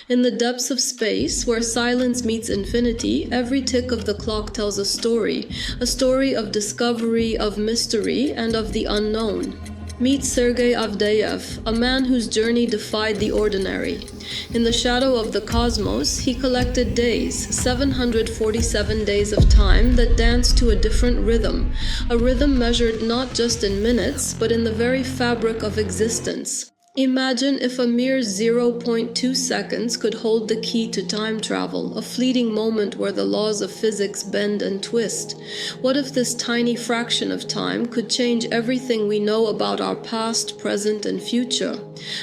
In the depths of space, where silence meets infinity, every tick of the clock tells a story of discovery, of mystery, and of the unknown. Meet Sergei Avdeyev, a man whose journey defied the ordinary. In the shadow of the cosmos, he collected days, 747 days of time that danced to a different rhythm, a rhythm measured not just in minutes, but in the very fabric of existence. Imagine if a mere 0.2 seconds could hold the key to time travel, a fleeting moment where the laws of physics bend and twist. What if this tiny fraction of time could change everything we know about our past, present, and future?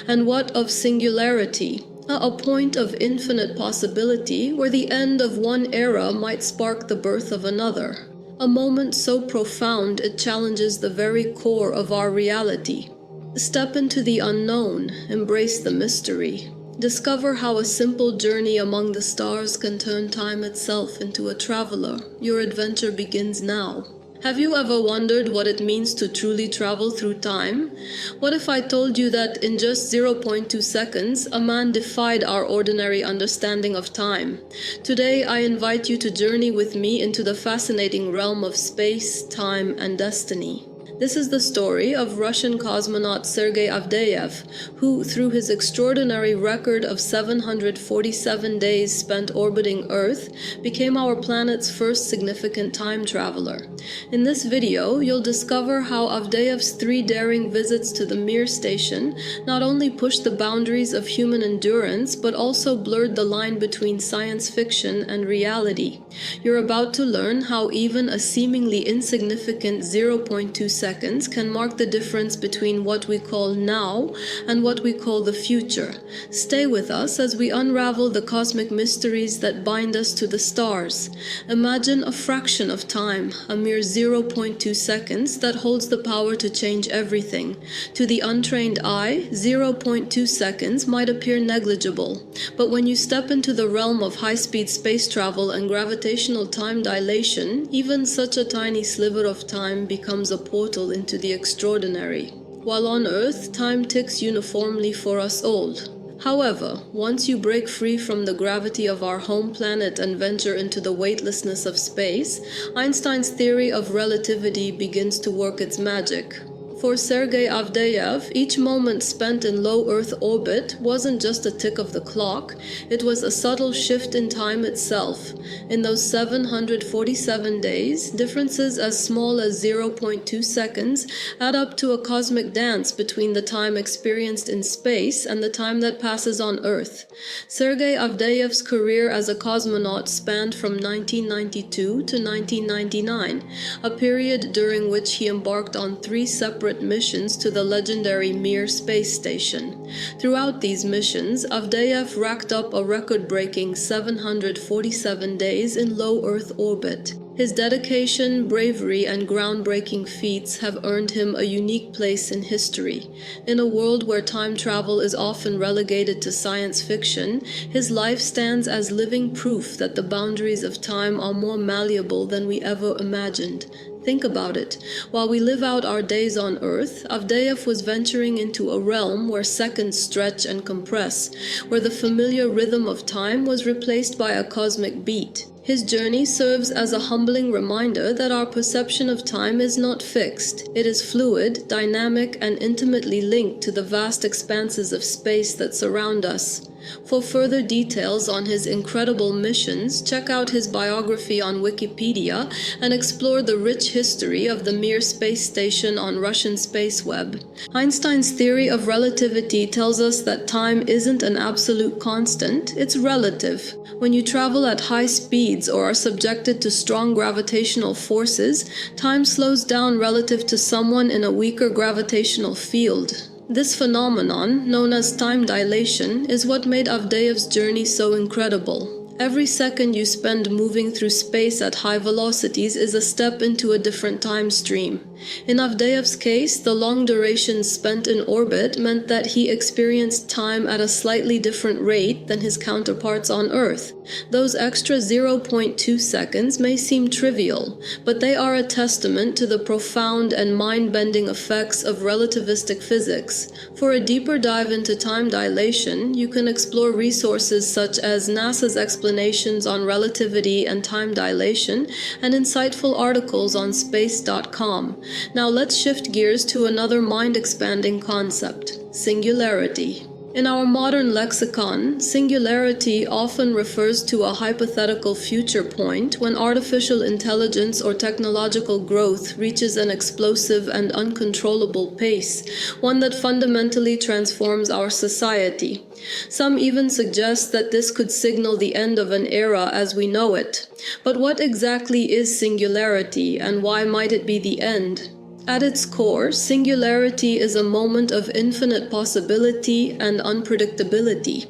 And what of singularity? A point of infinite possibility where the end of one era might spark the birth of another. A moment so profound it challenges the very core of our reality. Step into the unknown, embrace the mystery. Discover how a simple journey among the stars can turn time itself into a traveler. Your adventure begins now. Have you ever wondered what it means to truly travel through time? What if I told you that in just 0.2 seconds, a man defied our ordinary understanding of time? Today, I invite you to journey with me into the fascinating realm of space, time, and destiny. This is the story of Russian cosmonaut Sergei Avdeyev, who, through his extraordinary record of 747 days spent orbiting Earth, became our planet's first significant time traveler. In this video, you'll discover how Avdeyev's 3 daring visits to the Mir station not only pushed the boundaries of human endurance, but also blurred the line between science fiction and reality. You're about to learn how even a seemingly insignificant 0.2 seconds can mark the difference between what we call now and what we call the future. Stay with us as we unravel the cosmic mysteries that bind us to the stars. Imagine a fraction of time, a mere 0.2 seconds, that holds the power to change everything. To the untrained eye, 0.2 seconds might appear negligible, but when you step into the realm of high-speed space travel and gravitational time dilation, even such a tiny sliver of time becomes a portal into the extraordinary. While on Earth, time ticks uniformly for us all. However, once you break free from the gravity of our home planet and venture into the weightlessness of space, Einstein's theory of relativity begins to work its magic. For Sergei Avdeyev, each moment spent in low Earth orbit wasn't just a tick of the clock, it was a subtle shift in time itself. In those 747 days, differences as small as 0.2 seconds add up to a cosmic dance between the time experienced in space and the time that passes on Earth. Sergei Avdeyev's career as a cosmonaut spanned from 1992 to 1999, a period during which he embarked on 3 separate missions to the legendary Mir space station. Throughout these missions, Avdeyev racked up a record-breaking 747 days in low Earth orbit. His dedication, bravery, and groundbreaking feats have earned him a unique place in history. In a world where time travel is often relegated to science fiction, his life stands as living proof that the boundaries of time are more malleable than we ever imagined. Think about it. While we live out our days on Earth, Avdeyev was venturing into a realm where seconds stretch and compress, where the familiar rhythm of time was replaced by a cosmic beat. His journey serves as a humbling reminder that our perception of time is not fixed. It is fluid, dynamic, and intimately linked to the vast expanses of space that surround us. For further details on his incredible missions, check out his biography on Wikipedia and explore the rich history of the Mir space station on Russian space web. Einstein's theory of relativity tells us that time isn't an absolute constant, it's relative. When you travel at high speeds or are subjected to strong gravitational forces, time slows down relative to someone in a weaker gravitational field. This phenomenon, known as time dilation, is what made Avdeyev's journey so incredible. Every second you spend moving through space at high velocities is a step into a different time stream. In Avdeyev's case, the long duration spent in orbit meant that he experienced time at a slightly different rate than his counterparts on Earth. Those extra 0.2 seconds may seem trivial, but they are a testament to the profound and mind-bending effects of relativistic physics. For a deeper dive into time dilation, you can explore resources such as NASA's explanations on relativity and time dilation and insightful articles on space.com. Now let's shift gears to another mind-expanding concept: singularity. In our modern lexicon, singularity often refers to a hypothetical future point when artificial intelligence or technological growth reaches an explosive and uncontrollable pace, one that fundamentally transforms our society. Some even suggest that this could signal the end of an era as we know it. But what exactly is singularity, and why might it be the end? At its core, singularity is a moment of infinite possibility and unpredictability.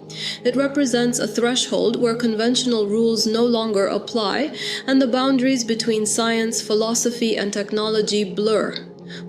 It represents a threshold where conventional rules no longer apply, and the boundaries between science, philosophy, and technology blur.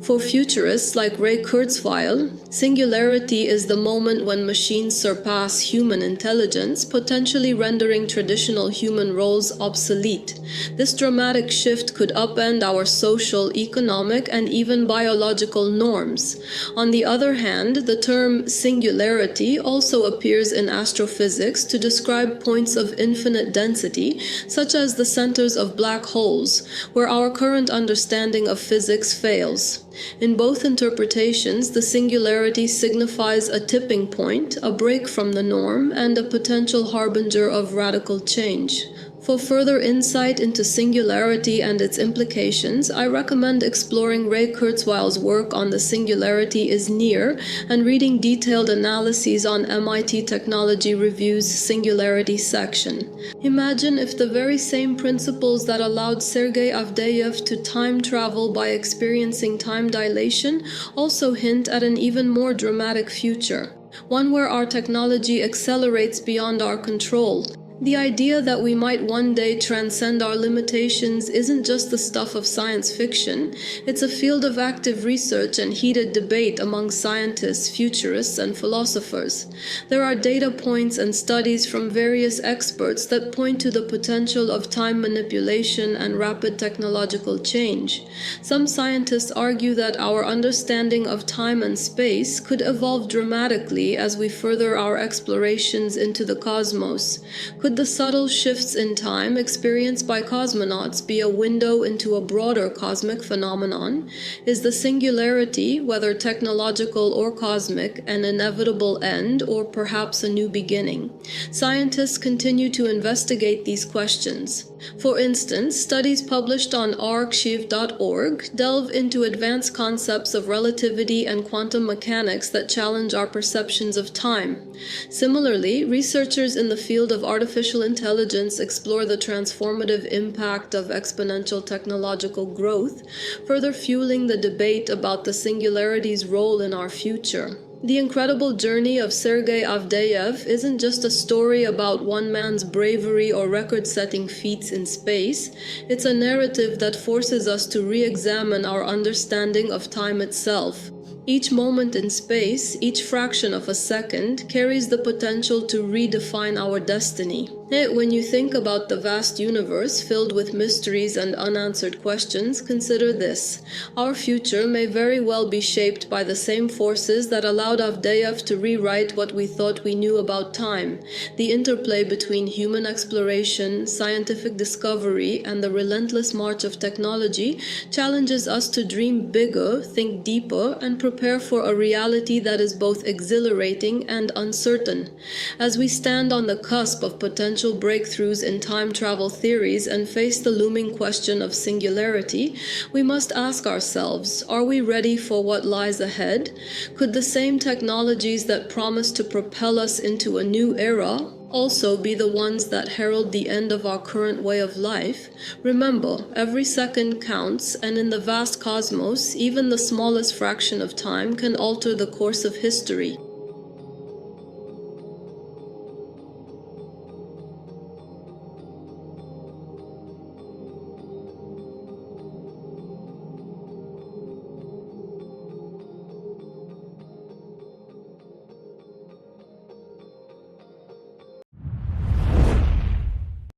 For futurists like Ray Kurzweil, singularity is the moment when machines surpass human intelligence, potentially rendering traditional human roles obsolete. This dramatic shift could upend our social, economic, and even biological norms. On the other hand, the term singularity also appears in astrophysics to describe points of infinite density, such as the centers of black holes, where our current understanding of physics fails. In both interpretations, the singularity signifies a tipping point, a break from the norm, and a potential harbinger of radical change. For further insight into singularity and its implications, I recommend exploring Ray Kurzweil's work on the singularity is near and reading detailed analyses on MIT Technology Review's Singularity section. Imagine if the very same principles that allowed Sergei Avdeyev to time travel by experiencing time dilation also hint at an even more dramatic future, one where our technology accelerates beyond our control. The idea that we might one day transcend our limitations isn't just the stuff of science fiction, it's a field of active research and heated debate among scientists, futurists, and philosophers. There are data points and studies from various experts that point to the potential of time manipulation and rapid technological change. Some scientists argue that our understanding of time and space could evolve dramatically as we further our explorations into the cosmos. Could the subtle shifts in time experienced by cosmonauts be a window into a broader cosmic phenomenon? Is the singularity, whether technological or cosmic, an inevitable end or perhaps a new beginning? Scientists continue to investigate these questions. For instance, studies published on arXiv.org delve into advanced concepts of relativity and quantum mechanics that challenge our perceptions of time. Similarly, researchers in the field of artificial intelligence explore the transformative impact of exponential technological growth, further fueling the debate about the singularity's role in our future. The incredible journey of Sergei Avdeyev isn't just a story about one man's bravery or record-setting feats in space. It's a narrative that forces us to re-examine our understanding of time itself. Each moment in space, each fraction of a second, carries the potential to redefine our destiny. Yet, when you think about the vast universe filled with mysteries and unanswered questions, consider this. Our future may very well be shaped by the same forces that allowed Avdeyev to rewrite what we thought we knew about time. The interplay between human exploration, scientific discovery, and the relentless march of technology challenges us to dream bigger, think deeper, and prepare for a reality that is both exhilarating and uncertain. As we stand on the cusp of potential breakthroughs in time travel theories and face the looming question of singularity, we must ask ourselves, are we ready for what lies ahead? Could the same technologies that promise to propel us into a new era also be the ones that herald the end of our current way of life? Remember, every second counts, and in the vast cosmos, even the smallest fraction of time can alter the course of history.